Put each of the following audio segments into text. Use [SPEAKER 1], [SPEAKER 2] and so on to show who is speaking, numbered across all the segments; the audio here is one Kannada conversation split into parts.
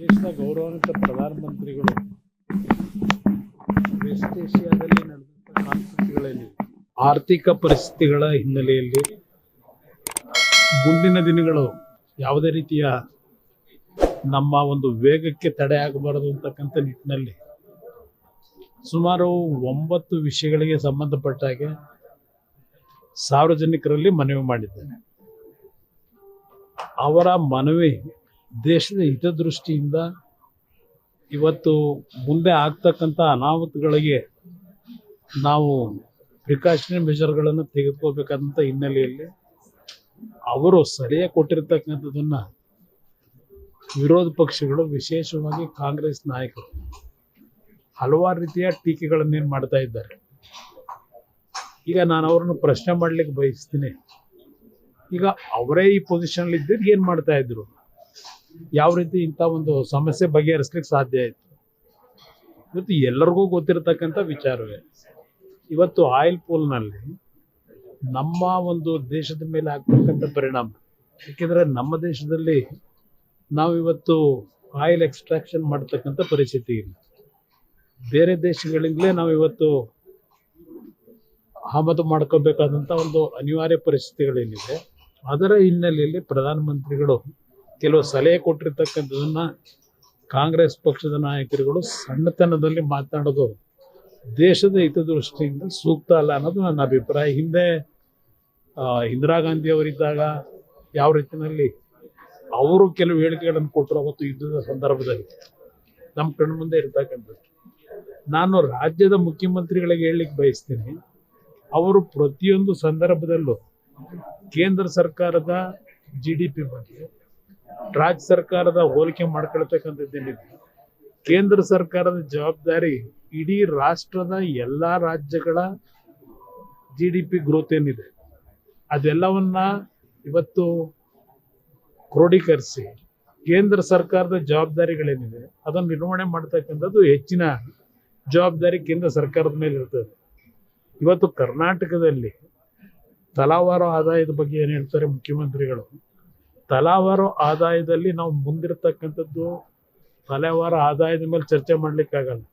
[SPEAKER 1] ದೇಶದ ಗೌರವಾನ್ವಿತ ಪ್ರಧಾನಮಂತ್ರಿಗಳು ವೆಸ್ಟ್ ಏಷ್ಯಾದಲ್ಲಿ ನಡೆದಂಥ ಕಾನ್ಫ್ಲಿಕ್ಟ್ಗಳಲ್ಲಿ ಆರ್ಥಿಕ ಪರಿಸ್ಥಿತಿಗಳ ಹಿನ್ನೆಲೆಯಲ್ಲಿ ಮುಂದಿನ ದಿನಗಳು ಯಾವುದೇ ರೀತಿಯ ನಮ್ಮ ಒಂದು ವೇಗಕ್ಕೆ ತಡೆ ಆಗಬಾರದು ಅಂತಕ್ಕಂಥ ನಿಟ್ಟಿನಲ್ಲಿ ಸುಮಾರು 9 ವಿಷಯಗಳಿಗೆ ಸಂಬಂಧಪಟ್ಟ ಹಾಗೆ ಸಾರ್ವಜನಿಕರಲ್ಲಿ ಮನವಿ ಮಾಡಿದ್ದೇನೆ. ಅವರ ಮನವಿ ದೇಶದ ಹಿತದೃಷ್ಟಿಯಿಂದ ಇವತ್ತು ಮುಂದೆ ಆಗ್ತಕ್ಕಂಥ ಅನಾಹುತಗಳಿಗೆ ನಾವು ಪ್ರಿಕಾಷನರಿ ಮೆಜರ್ಗಳನ್ನು ತೆಗೆದುಕೋಬೇಕಾದಂಥ ಹಿನ್ನೆಲೆಯಲ್ಲಿ ಅವರು ಸಲಹೆ ಕೊಟ್ಟಿರ್ತಕ್ಕಂಥದ್ದನ್ನು ವಿರೋಧ ಪಕ್ಷಗಳು, ವಿಶೇಷವಾಗಿ ಕಾಂಗ್ರೆಸ್ ನಾಯಕರು ಹಲವಾರು ರೀತಿಯ ಟೀಕೆಗಳನ್ನೇನು ಮಾಡ್ತಾ ಇದ್ದಾರೆ. ಈಗ ನಾನು ಅವರನ್ನು ಪ್ರಶ್ನೆ ಮಾಡಲಿಕ್ಕೆ ಬಯಸ್ತೀನಿ. ಈಗ ಅವರೇ ಈ ಪೊಸಿಷನ್ಲಿ ಇದ್ದರೆ ಏನು ಮಾಡ್ತಾ ಇದ್ರು, ಯಾವ ರೀತಿ ಇಂಥ ಒಂದು ಸಮಸ್ಯೆ ಬಗೆಹರಿಸ್ಲಿಕ್ಕೆ ಸಾಧ್ಯ ಆಯಿತು? ಇವತ್ತು ಎಲ್ಲರಿಗೂ ಗೊತ್ತಿರತಕ್ಕಂಥ ವಿಚಾರವೇ. ಇವತ್ತು ಆಯಿಲ್ ಪೂಲ್ನಲ್ಲಿ ನಮ್ಮ ಒಂದು ದೇಶದ ಮೇಲೆ ಆಗ್ತಕ್ಕಂಥ ಪರಿಣಾಮ, ಏಕೆಂದರೆ ನಮ್ಮ ದೇಶದಲ್ಲಿ ನಾವಿವತ್ತು ಆಯಿಲ್ ಎಕ್ಸ್ಟ್ರಾಕ್ಷನ್ ಮಾಡ್ತಕ್ಕಂಥ ಪರಿಸ್ಥಿತಿ ಇಲ್ಲ. ಬೇರೆ ದೇಶಗಳಿಂದಲೇ ನಾವಿವತ್ತು ಆಮದು ಮಾಡ್ಕೋಬೇಕಾದಂಥ ಒಂದು ಅನಿವಾರ್ಯ ಪರಿಸ್ಥಿತಿಗಳೇನಿದೆ. ಅದರ ಹಿನ್ನೆಲೆಯಲ್ಲಿ ಪ್ರಧಾನಮಂತ್ರಿಗಳು ಕೆಲವು ಸಲಹೆ ಕೊಟ್ಟಿರ್ತಕ್ಕಂಥದ್ದನ್ನು ಕಾಂಗ್ರೆಸ್ ಪಕ್ಷದ ನಾಯಕರುಗಳು ಸಣ್ಣತನದಲ್ಲಿ ಮಾತನಾಡೋದು ದೇಶದ ಹಿತದೃಷ್ಟಿಯಿಂದ ಸೂಕ್ತ ಅಲ್ಲ ಅನ್ನೋದು ನನ್ನ ಅಭಿಪ್ರಾಯ. ಹಿಂದೆ ಇಂದಿರಾ ಗಾಂಧಿ ಅವರಿದ್ದಾಗ ಯಾವ ರೀತಿಯಲ್ಲಿ ಅವರು ಕೆಲವು ಹೇಳಿಕೆಗಳನ್ನು ಕೊಟ್ಟರು ಅವತ್ತು ಯುದ್ಧದ ಸಂದರ್ಭದಲ್ಲಿ ನಮ್ಮ ಕಣ್ಣು ಮುಂದೆ ಇರ್ತಕ್ಕಂಥದ್ದು. ನಾನು ರಾಜ್ಯದ ಮುಖ್ಯಮಂತ್ರಿಗಳಿಗೆ ಹೇಳಲಿಕ್ಕೆ ಬಯಸ್ತೀನಿ, ಅವರು ಪ್ರತಿಯೊಂದು ಸಂದರ್ಭದಲ್ಲೂ ಕೇಂದ್ರ ಸರ್ಕಾರದ GDP ಬಗ್ಗೆ ರಾಜ್ಯ ಸರ್ಕಾರದ ಹೋಲಿಕೆ ಮಾಡ್ಕೊಳ್ತಕ್ಕಂಥದ್ದೇನಿದೆ. ಕೇಂದ್ರ ಸರ್ಕಾರದ ಜವಾಬ್ದಾರಿ ಇಡೀ ರಾಷ್ಟ್ರದ ಎಲ್ಲ ರಾಜ್ಯಗಳ GDP ಗ್ರೋತ್ ಏನಿದೆ ಅದೆಲ್ಲವನ್ನ ಇವತ್ತು ಕ್ರೋಢೀಕರಿಸಿ ಕೇಂದ್ರ ಸರ್ಕಾರದ ಜವಾಬ್ದಾರಿಗಳೇನಿದೆ ಅದನ್ನು ನಿರ್ವಹಣೆ ಮಾಡ್ತಕ್ಕಂಥದ್ದು ಹೆಚ್ಚಿನ ಜವಾಬ್ದಾರಿ ಕೇಂದ್ರ ಸರ್ಕಾರದ ಮೇಲೆ ಇರ್ತದೆ. ಇವತ್ತು ಕರ್ನಾಟಕದಲ್ಲಿ ತಲಾವಾರು ಆದಾಯದ ಬಗ್ಗೆ ಏನು ಹೇಳ್ತಾರೆ ಮುಖ್ಯಮಂತ್ರಿಗಳು, ತಲಾವಾರು ಆದಾಯದಲ್ಲಿ ನಾವು ಮುಂದಿರ್ತಕ್ಕಂಥದ್ದು ತಲಾವಾರು ಆದಾಯದ ಮೇಲೆ ಚರ್ಚೆ ಮಾಡಲಿಕ್ಕಾಗಲ್ಲ.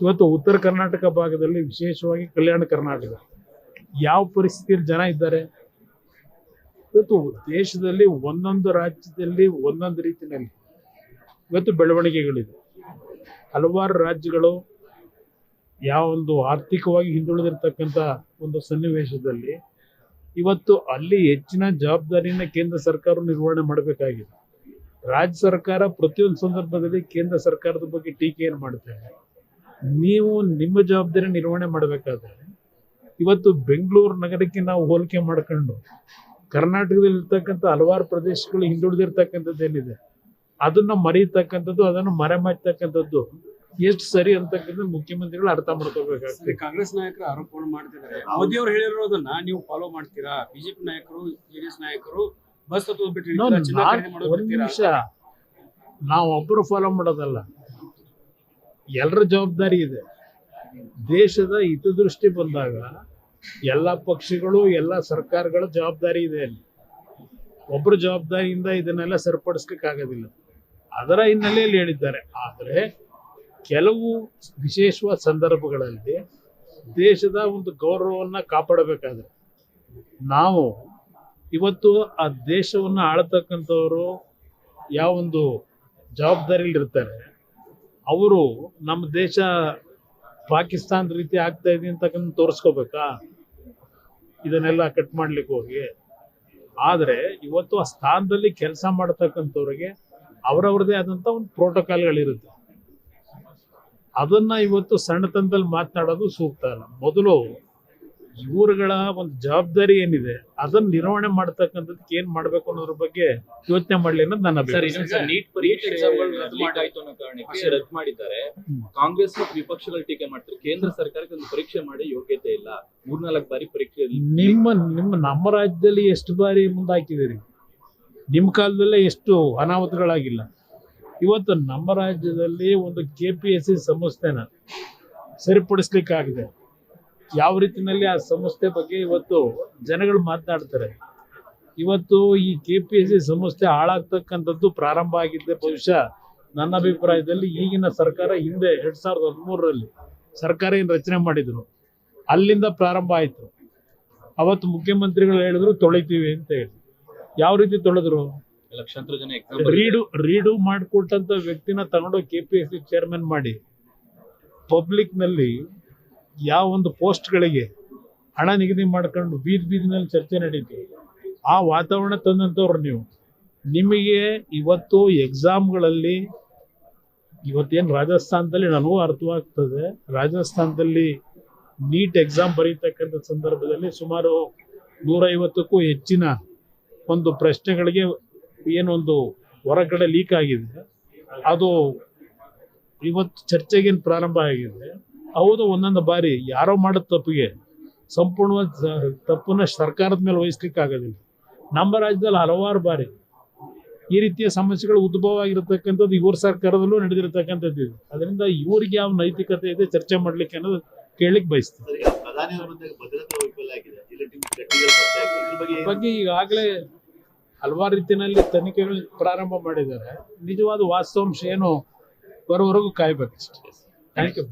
[SPEAKER 1] ಇವತ್ತು ಉತ್ತರ ಕರ್ನಾಟಕ ಭಾಗದಲ್ಲಿ, ವಿಶೇಷವಾಗಿ ಕಲ್ಯಾಣ ಕರ್ನಾಟಕ ಯಾವ ಪರಿಸ್ಥಿತಿಯಲ್ಲಿ ಜನ ಇದ್ದಾರೆ. ಇವತ್ತು ದೇಶದಲ್ಲಿ ಒಂದೊಂದು ರಾಜ್ಯದಲ್ಲಿ ಒಂದೊಂದು ರೀತಿಯಲ್ಲಿ ಇವತ್ತು ಬೆಳವಣಿಗೆಗಳಿದೆ. ಹಲವಾರು ರಾಜ್ಯಗಳು ಯಾವ ಒಂದು ಆರ್ಥಿಕವಾಗಿ ಹಿಂದುಳಿದಿರ್ತಕ್ಕಂಥ ಒಂದು ಸನ್ನಿವೇಶದಲ್ಲಿ ಇವತ್ತು ಅಲ್ಲಿ ಹೆಚ್ಚಿನ ಜವಾಬ್ದಾರಿಯನ್ನು ಕೇಂದ್ರ ಸರ್ಕಾರ ನಿರ್ವಹಣೆ ಮಾಡಬೇಕಾಗಿದೆ. ರಾಜ್ಯ ಸರ್ಕಾರ ಪ್ರತಿಯೊಂದು ಸಂದರ್ಭದಲ್ಲಿ ಕೇಂದ್ರ ಸರ್ಕಾರದ ಬಗ್ಗೆ ಟೀಕೆಯನ್ನು ಮಾಡ್ತಾರೆ. ನೀವು ನಿಮ್ಮ ಜವಾಬ್ದಾರಿ ನಿರ್ವಹಣೆ ಮಾಡಬೇಕಾದ್ರೆ ಇವತ್ತು ಬೆಂಗಳೂರು ನಗರಕ್ಕೆ ನಾವು ಹೋಲಿಕೆ ಮಾಡ್ಕೊಂಡು ಕರ್ನಾಟಕದಲ್ಲಿ ಇರ್ತಕ್ಕಂಥ ಹಲವಾರು ಪ್ರದೇಶಗಳು ಹಿಂದುಳಿದಿರ್ತಕ್ಕಂಥದ್ದು ಏನಿದೆ ಅದನ್ನು ಮರೀತಕ್ಕಂಥದ್ದು, ಅದನ್ನು ಮರೆಮಾಚ್ತಕ್ಕಂಥದ್ದು ಎಷ್ಟು ಸರಿ ಅಂತಕ್ಕಂಥ ಮುಖ್ಯಮಂತ್ರಿಗಳು ಅರ್ಥ ಮಾಡ್ಕೋಬೇಕಾಗ್ತದೆ.
[SPEAKER 2] ಕಾಂಗ್ರೆಸ್ ನಾಯಕರು ಆರೋಪವನ್ನು ಮಾಡ್ತಿದ್ದಾರೆ. ಮೋದಿ ಅವರು ಹೇಳಿರೋದನ್ನ ನೀವು ಫಾಲೋ ಮಾಡ್ತೀರಾ? ಬಿಜೆಪಿ ನಾಯಕರು, JDS ನಾಯಕರು ಬಸ್
[SPEAKER 1] ಒಂದು ನಿಮಿಷ, ನಾವು ಒಬ್ಬರು ಫಾಲೋ ಮಾಡೋದಲ್ಲ, ಎಲ್ಲರ ಜವಾಬ್ದಾರಿ ಇದೆ. ದೇಶದ ಹಿತದೃಷ್ಟಿ ಬಂದಾಗ ಎಲ್ಲ ಪಕ್ಷಗಳು, ಎಲ್ಲ ಸರ್ಕಾರಗಳ ಜವಾಬ್ದಾರಿ ಇದೆ. ಅಲ್ಲಿ ಒಬ್ಬರ ಜವಾಬ್ದಾರಿಯಿಂದ ಇದನ್ನೆಲ್ಲ ಸರಿಪಡಿಸ್ಲಿಕ್ಕೆ ಆಗೋದಿಲ್ಲ. ಅದರ ಹಿನ್ನೆಲೆಯಲ್ಲಿ ಹೇಳಿದ್ದಾರೆ. ಆದರೆ ಕೆಲವು ವಿಶೇಷವಾದ ಸಂದರ್ಭಗಳಲ್ಲಿ ದೇಶದ ಒಂದು ಗೌರವವನ್ನು ಕಾಪಾಡಬೇಕಾದ್ರೆ ನಾವು ಇವತ್ತು ಆ ದೇಶವನ್ನು ಆಳತಕ್ಕಂಥವರು ಯಾವ ಒಂದು ಜವಾಬ್ದಾರಿಯಲ್ಲಿ ಇರ್ತಾರೆ, ಅವರು ನಮ್ಮ ದೇಶ ಪಾಕಿಸ್ತಾನದ ರೀತಿ ಆಗ್ತಾ ಇದೆ ಅಂತಕ್ಕಂಥ ತೋರಿಸ್ಕೋಬೇಕಾ ಇದನ್ನೆಲ್ಲ ಕಟ್ ಮಾಡ್ಲಿಕ್ಕೆ ಹೋಗಿ? ಆದರೆ ಇವತ್ತು ಆ ಸ್ಥಾನದಲ್ಲಿ ಕೆಲಸ ಮಾಡತಕ್ಕಂಥವ್ರಿಗೆ ಅವರವ್ರದೇ ಆದಂಥ ಒಂದು ಪ್ರೋಟೋಕಾಲ್ಗಳಿರುತ್ತೆ. ಅದನ್ನ ಇವತ್ತು ಸಣ್ಣತನದಲ್ಲಿ ಮಾತನಾಡೋದು ಸೂಕ್ತ ಅಲ್ಲ. ಮೊದಲು ಇವರುಗಳ ಒಂದು ಜವಾಬ್ದಾರಿ ಏನಿದೆ ಅದನ್ನ ನಿರ್ವಹಣೆ ಮಾಡ್ತಕ್ಕಂಥದಕ್ಕೆ ಏನ್ ಮಾಡ್ಬೇಕು ಅನ್ನೋದ್ರ ಬಗ್ಗೆ ಯೋಚನೆ ಮಾಡ್ಲಿ ಅನ್ನೋದು ನನ್ನ ಅಭಿಪ್ರಾಯ.
[SPEAKER 3] ನೀಟ್ ಪರೀಕ್ಷೆ ರದ್ದು ಮಾಡಿದ್ದಾರೆ. ಕಾಂಗ್ರೆಸ್ ವಿಪಕ್ಷಗಳು ಟೀಕೆ ಮಾಡ್ತಾರೆ, ಕೇಂದ್ರ ಸರ್ಕಾರಕ್ಕೆ ಒಂದು ಪರೀಕ್ಷೆ ಮಾಡಿ ಯೋಗ್ಯತೆ ಇಲ್ಲ, 3-4 ಬಾರಿ ಪರೀಕ್ಷೆ.
[SPEAKER 1] ನಮ್ಮ ರಾಜ್ಯದಲ್ಲಿ ಎಷ್ಟು ಬಾರಿ ಮುಂದಾಕಿದ್ದೀರಿ? ನಿಮ್ಮ ಕಾಲದಲ್ಲೇ ಎಷ್ಟು ಅನಾಹುತಗಳಾಗಿಲ್ಲ. ಇವತ್ತು ನಮ್ಮ ರಾಜ್ಯದಲ್ಲಿ ಒಂದು KPSC ಸಂಸ್ಥೆನ ಸರಿಪಡಿಸ್ಲಿಕ್ಕಾಗಿದೆ. ಯಾವ ರೀತಿಯಲ್ಲಿ ಆ ಸಂಸ್ಥೆ ಬಗ್ಗೆ ಇವತ್ತು ಜನಗಳು ಮಾತನಾಡ್ತಾರೆ. ಇವತ್ತು ಈ KPSC ಸಂಸ್ಥೆ ಹಾಳಾಗ್ತಕ್ಕಂಥದ್ದು ಪ್ರಾರಂಭ ಆಗಿದ್ದೆ ಬಹುಶಃ ನನ್ನ ಅಭಿಪ್ರಾಯದಲ್ಲಿ ಈಗಿನ ಸರ್ಕಾರ ಹಿಂದೆ 2013ರಲ್ಲಿ ಸರ್ಕಾರ ಏನು ರಚನೆ ಮಾಡಿದ್ರು ಅಲ್ಲಿಂದ ಪ್ರಾರಂಭ ಆಯಿತು. ಅವತ್ತು ಮುಖ್ಯಮಂತ್ರಿಗಳು ಹೇಳಿದ್ರು ತೊಳಿತೀವಿ ಅಂತ ಹೇಳಿ. ಯಾವ ರೀತಿ ತೊಳೆದ್ರು?
[SPEAKER 3] ಲಕ್ಷಾಂತರ ಜನ ಎಕ್ಸಾಮ್
[SPEAKER 1] ರೀಡು ಮಾಡಿಕೊಟ್ಟಂತ ವ್ಯಕ್ತಿನ ತಗೊಂಡು KPSC ಚೇರ್ಮನ್ ಮಾಡಿ ಪಬ್ಲಿಕ್ನಲ್ಲಿ ಯಾವ ಒಂದು ಪೋಸ್ಟ್ಗಳಿಗೆ ಹಣ ನಿಗದಿ ಮಾಡ್ಕೊಂಡು ಬೀದಿನಲ್ಲಿ ಚರ್ಚೆ ನಡೀತು. ಆ ವಾತಾವರಣ ತಂದಂಥವ್ರು ನೀವು. ನಿಮಗೆ ಇವತ್ತು ಎಕ್ಸಾಮ್ಗಳಲ್ಲಿ ಇವತ್ತೇನು ರಾಜಸ್ಥಾನದಲ್ಲಿ ನನಗೂ ಅರ್ಥವಾಗ್ತದೆ, ರಾಜಸ್ಥಾನದಲ್ಲಿ ನೀಟ್ ಎಕ್ಸಾಮ್ ಬರೀತಕ್ಕಂಥ ಸಂದರ್ಭದಲ್ಲಿ ಸುಮಾರು 150ಕ್ಕೂ ಹೆಚ್ಚಿನ ಒಂದು ಪ್ರಶ್ನೆಗಳಿಗೆ ಏನೊಂದು ಹೊರಗಡೆ ಲೀಕ್ ಆಗಿದೆ. ಅದು ಇವತ್ತು ಚರ್ಚೆಗೇನು ಪ್ರಾರಂಭ ಆಗಿದೆ. ಹೌದು, ಒಂದೊಂದು ಬಾರಿ ಯಾರೋ ಮಾಡೋ ತಪ್ಪಿಗೆ ಸಂಪೂರ್ಣವಾದ ತಪ್ಪನ್ನ ಸರ್ಕಾರದ ಮೇಲೆ ವಹಿಸ್ಲಿಕ್ಕೆ ಆಗೋದಿಲ್ಲ. ನಮ್ಮ ರಾಜ್ಯದಲ್ಲಿ ಹಲವಾರು ಬಾರಿ ಈ ರೀತಿಯ ಸಮಸ್ಯೆಗಳು ಉದ್ಭವ ಆಗಿರತಕ್ಕಂಥದ್ದು ಇವ್ರ ಸರ್ಕಾರದಲ್ಲೂ ನಡೆದಿರತಕ್ಕಂಥದ್ದು ಇದೆ. ಅದರಿಂದ ಇವ್ರಿಗೆ ಯಾವ ನೈತಿಕತೆ ಇದೆ ಚರ್ಚೆ ಮಾಡ್ಲಿಕ್ಕೆ ಅನ್ನೋದು ಕೇಳಲಿಕ್ಕೆ ಬಯಸ್ತೀನಿ. ಬಗ್ಗೆ ಈಗಾಗಲೇ ಹಲವಾರು ರೀತಿಯಲ್ಲಿ ತನಿಖೆಗಳು ಪ್ರಾರಂಭ ಮಾಡಿದ್ದಾರೆ. ನಿಜವಾದ ವಾಸ್ತವಾಂಶ ಏನು ಬರೋವರೆಗೂ ಕಾಯ್ಬೇಕಷ್ಟೇ. Thank you.